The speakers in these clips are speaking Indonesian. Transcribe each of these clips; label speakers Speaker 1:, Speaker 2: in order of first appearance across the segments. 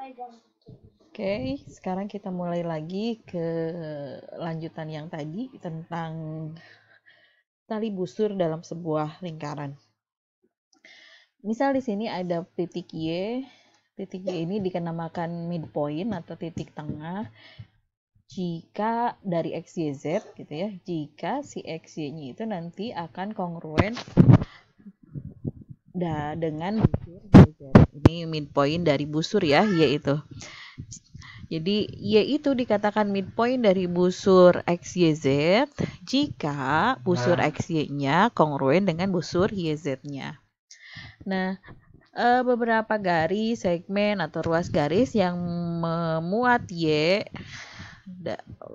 Speaker 1: Oke, sekarang kita mulai lagi ke lanjutan yang tadi tentang tali busur dalam sebuah lingkaran. Misal di sini ada titik Y. Titik Y ini dikenamakan midpoint atau titik tengah jika dari X, Y, Z gitu ya. Jika si X, Y-nya itu nanti akan kongruen dengan busur YZ. Ini midpoint dari busur ya, yaitu. Jadi Y itu dikatakan midpoint dari busur XYZ jika busur XY-nya kongruen dengan busur YZ-nya. Nah, beberapa garis, segmen, atau ruas garis yang memuat Y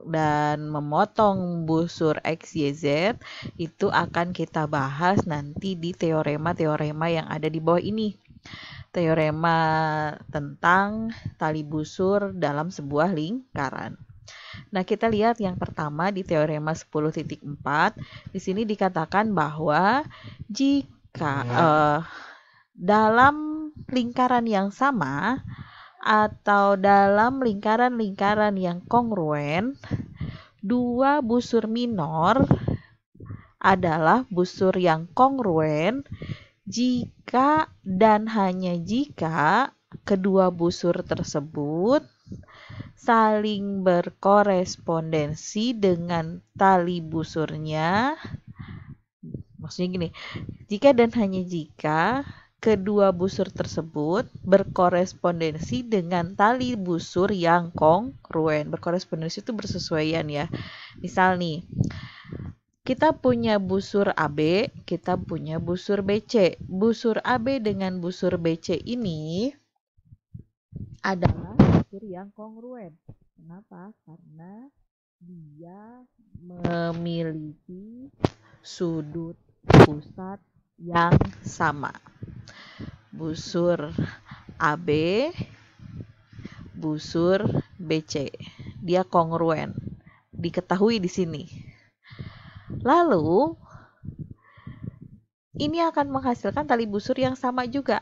Speaker 1: dan memotong busur XYZ itu akan kita bahas nanti di teorema-teorema yang ada di bawah ini. Teorema tentang tali busur dalam sebuah lingkaran. Nah, kita lihat yang pertama di teorema 10.4. Di sini dikatakan bahwa jika dalam lingkaran yang sama atau dalam lingkaran-lingkaran yang kongruen, dua busur minor adalah busur yang kongruen jika dan hanya jika kedua busur tersebut saling berkorespondensi dengan tali busurnya. Maksudnya gini, jika dan hanya jika kedua busur tersebut berkorespondensi dengan tali busur yang kongruen. Berkorespondensi itu bersesuaian ya. Misal nih, kita punya busur AB, kita punya busur BC. Busur AB dengan busur BC ini adalah busur yang kongruen. Kenapa? Karena dia memiliki sudut pusat yang sama. Busur AB, busur BC. Dia kongruen. Diketahui di sini. Lalu, ini akan menghasilkan tali busur yang sama juga.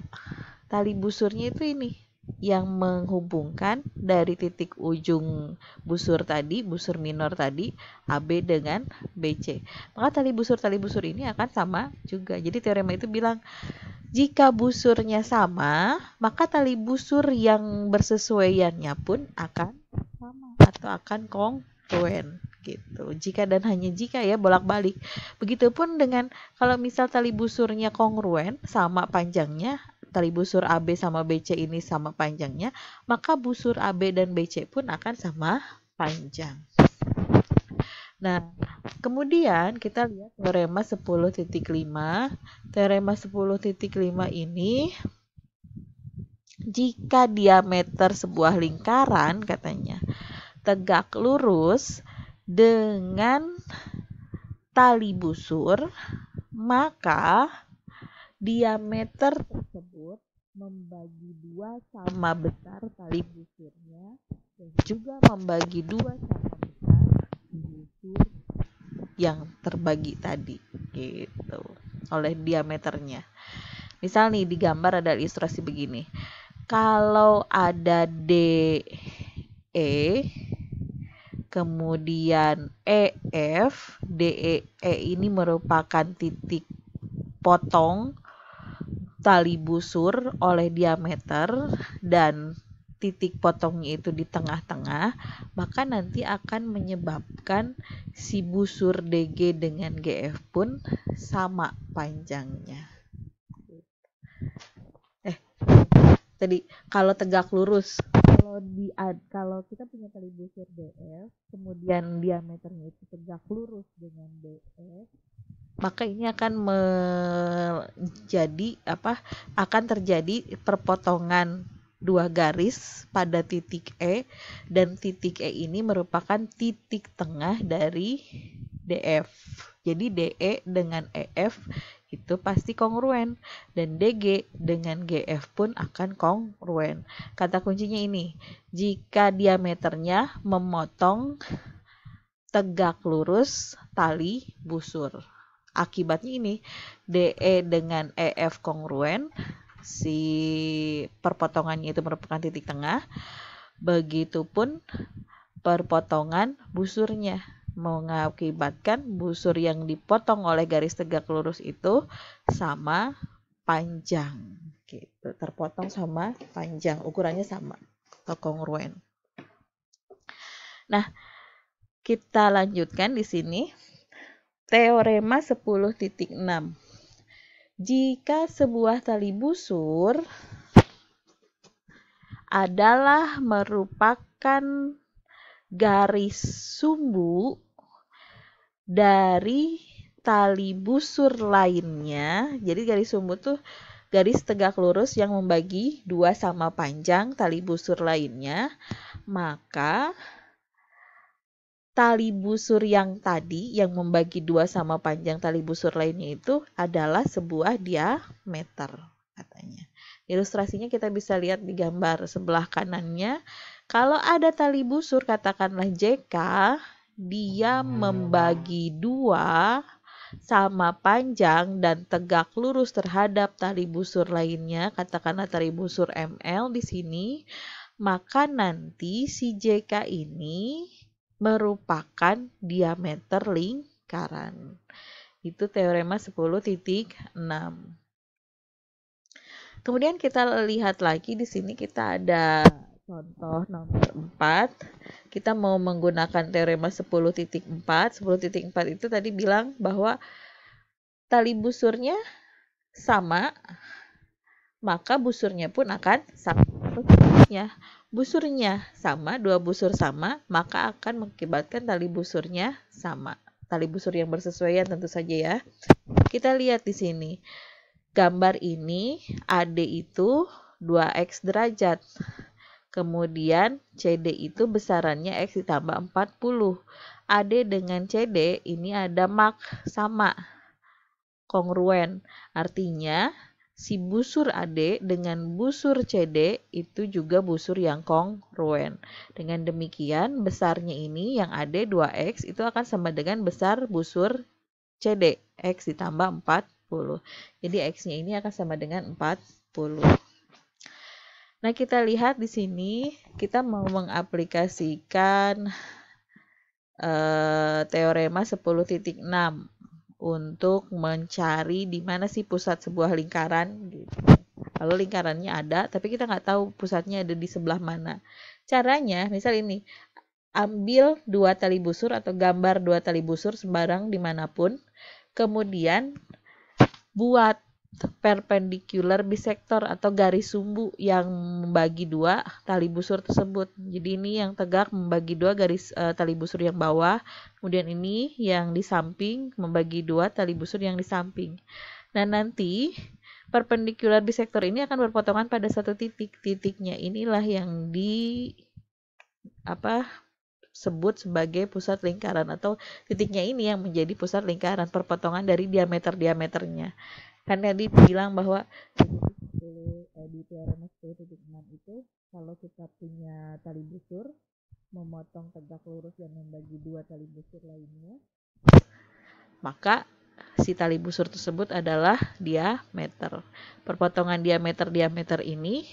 Speaker 1: Tali busurnya itu ini, yang menghubungkan dari titik ujung busur tadi, busur minor tadi, AB dengan BC. Maka tali busur ini akan sama juga. Jadi teorema itu bilang, jika busurnya sama, maka tali busur yang bersesuaiannya pun akan sama atau akan kongruen gitu. Jika dan hanya jika ya, bolak-balik. Begitupun dengan kalau misal tali busurnya kongruen sama panjangnya, tali busur AB sama BC ini sama panjangnya, maka busur AB dan BC pun akan sama panjang. Nah, kemudian kita lihat teorema 10.5. Teorema 10.5 ini, jika diameter sebuah lingkaran katanya tegak lurus dengan tali busur, maka diameter tersebut membagi dua sama besar tali busurnya dan juga membagi dua sama besar busur yang terbagi tadi gitu oleh diameternya. Misal nih, di gambar ada ilustrasi begini. Kalau ada DE, kemudian EF, DE ini merupakan titik potong tali busur oleh diameter dan titik potongnya itu di tengah-tengah, maka nanti akan menyebabkan si busur DG dengan GF pun sama panjangnya. Tadi kalau tegak lurus, kalau kita punya tali busur DF, kemudian diameternya itu tegak lurus dengan DF, maka ini akan terjadi perpotongan dua garis pada titik E, dan titik E ini merupakan titik tengah dari DF. Jadi DE dengan EF itu pasti kongruen dan DG dengan GF pun akan kongruen. Kata kuncinya ini, jika diameternya memotong tegak lurus tali busur. Akibatnya ini, DE dengan EF kongruen, si perpotongannya itu merupakan titik tengah, begitupun perpotongan busurnya mengakibatkan busur yang dipotong oleh garis tegak lurus itu sama panjang gitu, terpotong sama panjang, ukurannya sama atau kongruen. Nah, kita lanjutkan di sini teorema 10.6. Jika sebuah tali busur adalah merupakan garis sumbu dari tali busur lainnya. Jadi garis sumbu tuh garis tegak lurus yang membagi dua sama panjang tali busur lainnya, maka tali busur yang tadi yang membagi dua sama panjang tali busur lainnya itu adalah sebuah diameter katanya. Ilustrasinya kita bisa lihat di gambar sebelah kanannya. Kalau ada tali busur katakanlah JK, dia membagi dua sama panjang dan tegak lurus terhadap tali busur lainnya, katakanlah tali busur ML di sini, maka nanti si JK ini merupakan diameter lingkaran. Itu teorema 10.6. Kemudian kita lihat lagi di sini kita ada contoh nomor 4. Kita mau menggunakan teorema 10.4. 10.4 itu tadi bilang bahwa tali busurnya sama, maka busurnya pun akan sama. Busurnya sama, dua busur sama, maka akan mengakibatkan tali busurnya sama. Tali busur yang bersesuaian tentu saja ya. Kita lihat di sini. Gambar ini AD itu 2x derajat. Kemudian CD itu besarannya X ditambah 40. AD dengan CD ini ada mak sama, kongruen. Artinya si busur AD dengan busur CD itu juga busur yang kongruen. Dengan demikian besarnya ini yang AD 2x itu akan sama dengan besar busur CD, X ditambah 40. Jadi X-nya ini akan sama dengan 40. Nah, kita lihat di sini kita mau mengaplikasikan teorema 10.6 untuk mencari di mana sih pusat sebuah lingkaran gitu. Kalau lingkarannya ada, tapi kita nggak tahu pusatnya ada di sebelah mana. Caranya, misal ini, ambil dua tali busur atau gambar dua tali busur sembarang dimanapun, kemudian buat perpendicular bisektor atau garis sumbu yang membagi dua tali busur tersebut. Jadi ini yang tegak membagi dua garis tali busur yang bawah, kemudian ini yang di samping membagi dua tali busur yang di samping. Nah, nanti perpendicular bisektor ini akan berpotongan pada satu titik. Titiknya inilah yang sebut sebagai pusat lingkaran, atau titiknya ini yang menjadi pusat lingkaran, perpotongan dari diameter-diameternya. Kan tadi bilang bahwa di teorema 10.6 itu kalau kita punya tali busur memotong tegak lurus dan membagi dua tali busur lainnya, maka si tali busur tersebut adalah diameter. Perpotongan diameter-diameter ini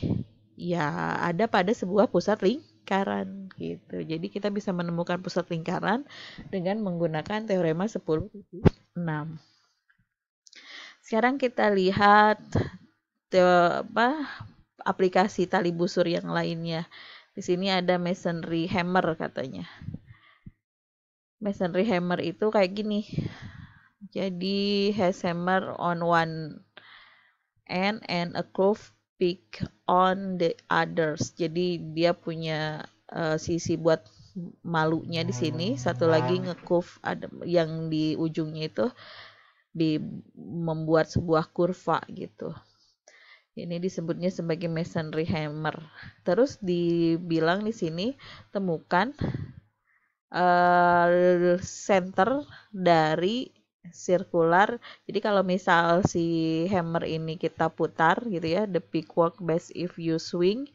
Speaker 1: ya ada pada sebuah pusat lingkaran gitu. Jadi kita bisa menemukan pusat lingkaran dengan menggunakan teorema 10.6. Sekarang kita lihat aplikasi tali busur yang lainnya. Di sini ada masonry hammer katanya. Masonry hammer itu kayak gini. Jadi has hammer on one end and a curved peak on the others. Jadi dia punya sisi buat malunya di sini, satu lagi nge-curve yang di ujungnya itu membuat sebuah kurva gitu. Ini disebutnya sebagai masonry hammer. Terus dibilang di sini temukan center dari circular. Jadi kalau misal si hammer ini kita putar gitu ya, the peak work best if you swing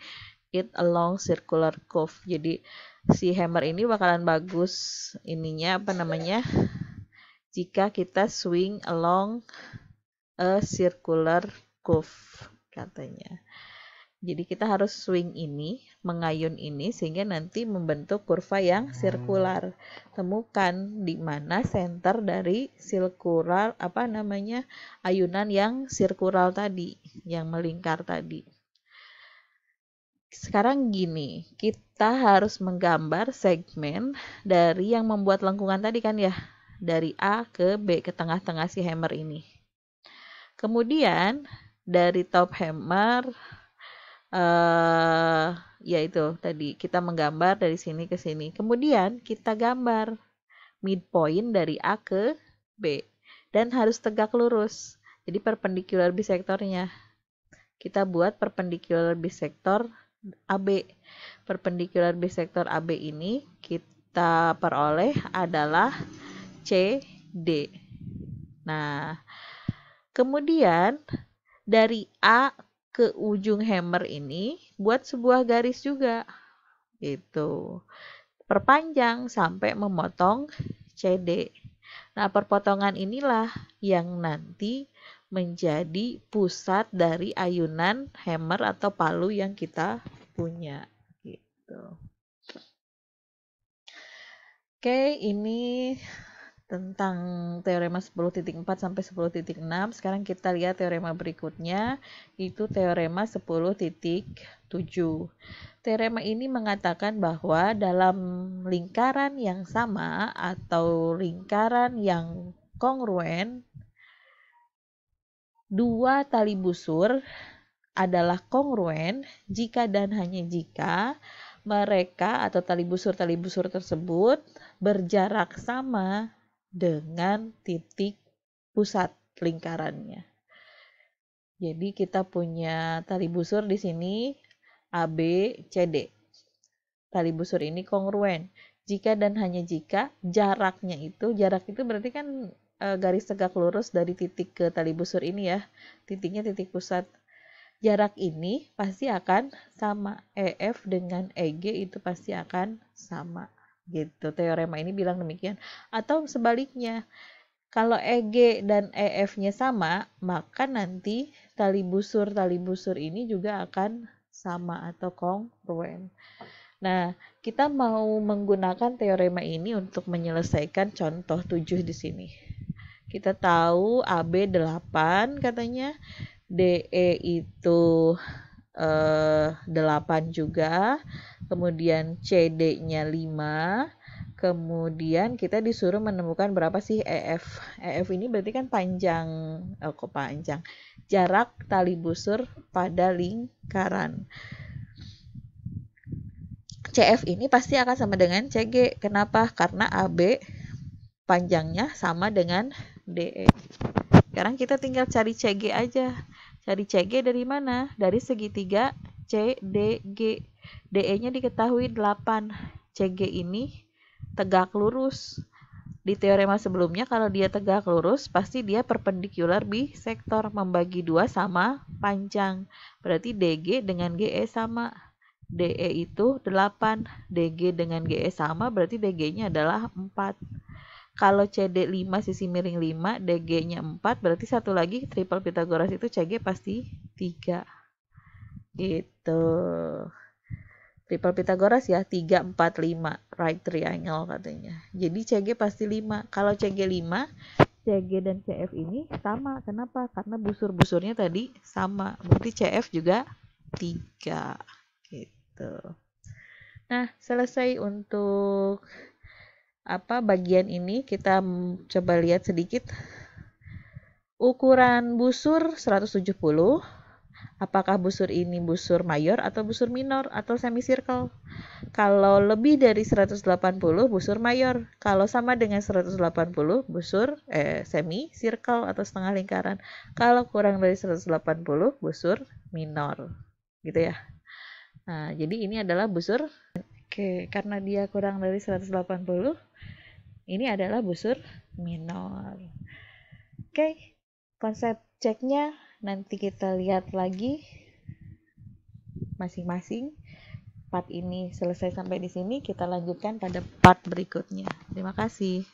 Speaker 1: it along circular curve. Jadi si hammer ini bakalan bagus ininya jika kita swing along a circular curve katanya. Jadi kita harus swing ini, mengayun ini sehingga nanti membentuk kurva yang sirkular. Temukan di mana center dari sirkular ayunan yang sirkular tadi, yang melingkar tadi. Sekarang gini, kita harus menggambar segmen dari yang membuat lengkungan tadi kan ya, dari A ke B ke tengah-tengah si hammer ini. Kemudian dari top hammer yaitu tadi kita menggambar dari sini ke sini. Kemudian kita gambar midpoint dari A ke B dan harus tegak lurus. Jadi perpendicular bisektornya. Kita buat perpendicular bisektor AB. Perpendicular bisektor AB ini kita peroleh adalah CD. Nah, kemudian dari A ke ujung hammer ini buat sebuah garis juga. Itu. Perpanjang sampai memotong CD. Nah, perpotongan inilah yang nanti menjadi pusat dari ayunan hammer atau palu yang kita punya. Gitu. Oke, ini tentang teorema 10.4 sampai 10.6. Sekarang kita lihat teorema berikutnya, itu teorema 10.7. Teorema ini mengatakan bahwa dalam lingkaran yang sama atau lingkaran yang kongruen, dua tali busur adalah kongruen jika dan hanya jika mereka atau tali busur tersebut berjarak sama dengan titik pusat lingkarannya. Jadi kita punya tali busur di sini AB, CD. Tali busur ini kongruen. Jika dan hanya jika jarak itu berarti kan garis tegak lurus dari titik ke tali busur ini ya. Titiknya titik pusat. Jarak ini pasti akan sama. EF dengan EG itu pasti akan sama. Gitu. Teorema ini bilang demikian. Atau sebaliknya, kalau EG dan EF-nya sama, maka nanti tali busur ini juga akan sama atau kongruen. Nah, kita mau menggunakan teorema ini untuk menyelesaikan contoh 7 di sini. Kita tahu AB 8 katanya, DE itu 8 juga, kemudian CD-nya 5, kemudian kita disuruh menemukan berapa sih EF. EF ini berarti kan jarak tali busur pada lingkaran. CF ini pasti akan sama dengan CG. Kenapa? Karena AB panjangnya sama dengan DE. Sekarang kita tinggal cari CG aja. Cari CG dari mana? Dari segitiga CDG. DE-nya diketahui 8. CG ini tegak lurus. Di teorema sebelumnya kalau dia tegak lurus, pasti dia perpendikular bisektor, membagi 2 sama panjang. Berarti DG dengan GE sama. DE itu 8, DG dengan GE sama, berarti DG-nya adalah 4. Kalau CD 5 sisi miring 5, DG-nya 4, berarti satu lagi triple Pythagoras itu CG pasti 3. Gitu. Triple Pythagoras ya, 3, 4, 5. Right triangle katanya. Jadi CG pasti 5. Kalau CG 5, CG dan CF ini sama. Kenapa? Karena busur-busurnya tadi sama. Berarti CF juga 3. Gitu. Nah, selesai untuk bagian ini. Kita coba lihat sedikit. Ukuran busur 170. Apakah busur ini busur mayor atau busur minor atau semicircle? Kalau lebih dari 180 busur mayor. Kalau sama dengan 180 busur semicircle atau setengah lingkaran. Kalau kurang dari 180 busur minor. Gitu ya. Nah, jadi ini adalah busur. Oke, karena dia kurang dari 180, ini adalah busur minor. Oke, konsep ceknya nanti kita lihat lagi masing-masing. Part ini selesai sampai di sini, kita lanjutkan pada part berikutnya. Terima kasih.